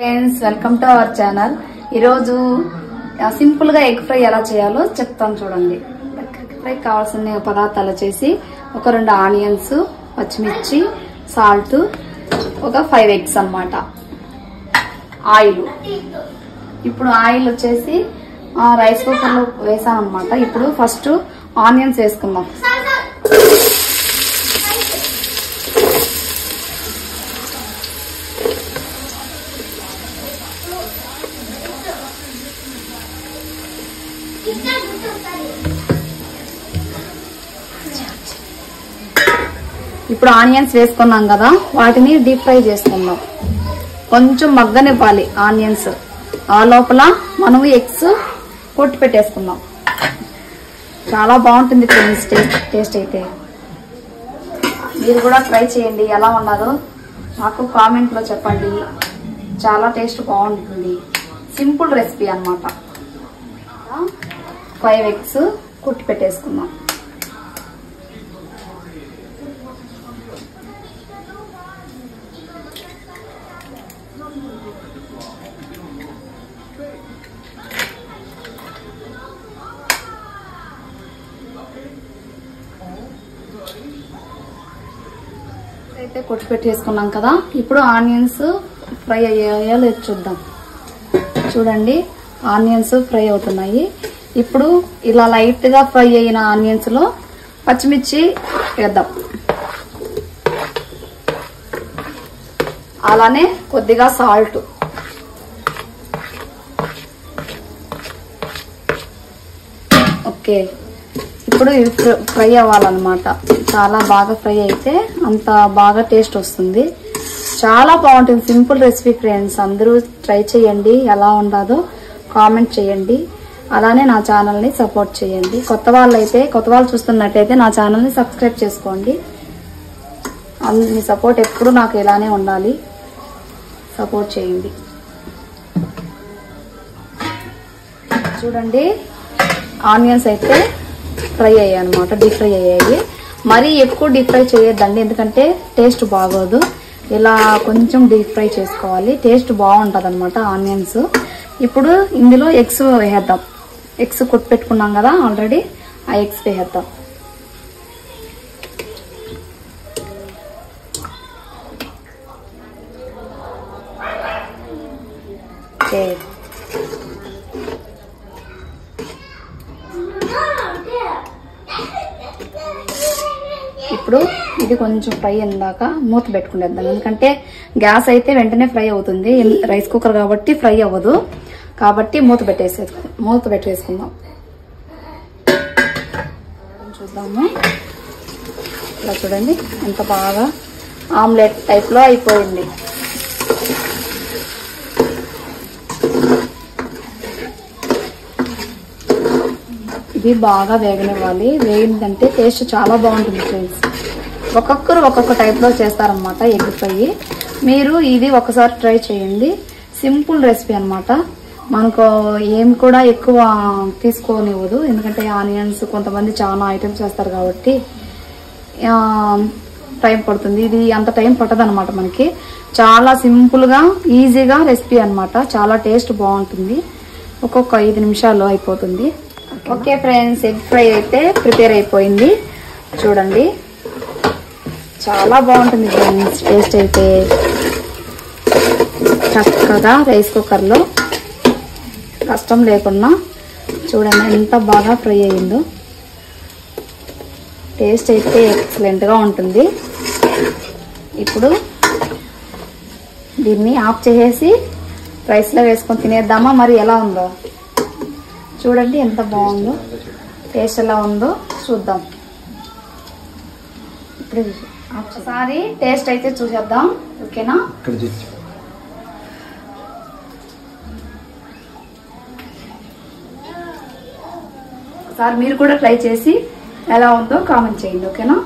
Friends welcome to our channel. ఈరోజు simple గా egg fry ఎలా చేయాలో చెప్తాను చూడండి. ఎగ్ ఫ్రై కావాల్సిన పదార్థాలు వచ్చేసి ఒక 2 ఆనియన్స్, పచ్చిమిర్చి, సాల్ట్, ఒక 5 ఎగ్స్ అన్నమాట. ఆయిల్, ఇప్పుడు ఆయిల్ వచ్చేసి రైస్ కుక్కర్ లో వేసాను అనమాట. ఇప్పుడు ఫస్ట్ ఆనియన్స్ వేసుకుందాం. ఇప్పుడు ఆనియన్స్ వేసుకున్నాం కదా, వాటిని డీప్ ఫ్రై చేసుకుందాం. కొంచెం మగ్గనివ్వాలి ఆనియన్స్. ఆ లోపల మనం ఎగ్స్ కొట్టి పెట్టేసుకుందాం. చాలా బాగుంటుంది ఫ్రెండ్స్ టేస్ట్ అయితే. మీరు కూడా ట్రై చేయండి, ఎలా ఉన్నదో నాకు కామెంట్ లో చెప్పండి. చాలా టేస్ట్ బాగుంటుంది. సింపుల్ రెసిపీ అన్నమాట. 5 ఎగ్స్ కొట్టి పెట్టేసుకుందాం. అయితే కొట్టి పెట్టేసుకున్నాం కదా, ఇప్పుడు ఆనియన్స్ ఫ్రై అయ్యాయో లేదు చూద్దాం. చూడండి, ఆనియన్స్ ఫ్రై అవుతున్నాయి. ఇప్పుడు ఇలా లైట్ గా ఫ్రై అయిన ఆనియన్స్ లో పచ్చిమిర్చి వేద్దాం. అలానే కొద్దిగా సాల్ట్, ఓకే. ఇప్పుడు ఇవి ఫ్రై అవ్వాలన్నమాట. చాలా బాగా ఫ్రై అయితే అంత బాగా టేస్ట్ వస్తుంది. చాలా బాగుంటుంది. సింపుల్ రెసిపీ ఫ్రెండ్స్, అందరూ ట్రై చేయండి. ఎలా ఉండదో కామెంట్ చేయండి. అలానే నా ఛానల్ ని సపోర్ట్ చేయండి. కొత్త వాళ్ళు చూస్తున్నట్టయితే నా ఛానల్ ని సబ్స్క్రైబ్ చేసుకోండి. మీ సపోర్ట్ ఎప్పుడు నాకు ఇలానే ఉండాలి. సపోర్ట్ చేయండి. చూడండి, ఆనియన్స్ అయితే ఫ్రై అయ్యాయి అనమాట, డీప్ ఫ్రై అయ్యాయి. మరీ ఎక్కువ డీప్ ఫ్రై చేయొద్దండి, ఎందుకంటే టేస్ట్ బాగోదు. ఇలా కొంచెం డీప్ ఫ్రై చేసుకోవాలి, టేస్ట్ బాగుంటది అనమాట ఆనియన్స్. ఇప్పుడు ఇందులో ఎగ్స్ వేసేద్దాం. ఎగ్స్ కొట్టి పెట్టుకున్నాం కదా ఆల్రెడీ, ఆ ఎగ్స్ వేసేద్దాం. ఓకే, ఇప్పుడు ఇది కొంచెం ఫ్రై అయ్యాక మూత పెట్టుకునేద్దాం. ఎందుకంటే గ్యాస్ అయితే వెంటనే ఫ్రై అవుతుంది, రైస్ కుక్కర్ కాబట్టి ఫ్రై అవ్వదు. కాబట్టి మూత పెట్టేసుకుందాం. చూద్దాము. ఇలా చూడండి, ఎంత బాగా ఆమ్లెట్ టైప్ లో అయిపోయింది. ఇది బాగా వేగనివ్వాలి. వేగిందంటే టేస్ట్ చాలా బాగుంటుంది ఫ్రెండ్స్. ఒక్కొక్కరు ఒక్కొక్క టైప్ లో చేస్తారనమాట ఎగ్ ఫ్రై. మీరు ఇది ఒకసారి ట్రై చేయండి. సింపుల్ రెసిపీ అనమాట. మనకు ఏం కూడా ఎక్కువ తీసుకోనివ్వదు, ఎందుకంటే ఆనియన్స్ కొంతమంది చాలా ఐటమ్స్ చేస్తారు కాబట్టి టైం పడుతుంది. ఇది అంత టైం పట్టదు అనమాట. మనకి చాలా సింపుల్ గా ఈజీగా రెసిపీ అనమాట. చాలా టేస్ట్ బాగుంటుంది. ఒక్కొక్క 5 నిమిషాల్లో అయిపోతుంది. ఓకే ఫ్రెండ్స్, ఎగ్ ఫ్రై అయితే ప్రిపేర్ అయిపోయింది. చూడండి, చాలా బాగుంటుంది ఫ్రెండ్స్. టేస్ట్ అయితే చక్కగా రైస్ కుక్కర్ లో కష్టం లేకుండా చూడండి ఎంత బాగా ఫ్రై అయ్యిందో. టేస్ట్ అయితే ఎక్సలెంట్ గా ఉంటుంది. ఇప్పుడు దీన్ని ఆఫ్ చేసేసి రైస్ లో వేసుకొని తినేద్దామా? మరి ఎలా ఉందో చూడండి, ఎంత బాగుందో. టేస్ట్ ఎలా ఉందో చూద్దాం. ఇప్పుడు ఒకసారి టేస్ట్ అయితే చూసేద్దాం. ఓకేనా? ఒకసారి మీరు కూడా ట్రై చేసి ఎలా ఉందో కామెంట్ చేయండి. ఓకేనా?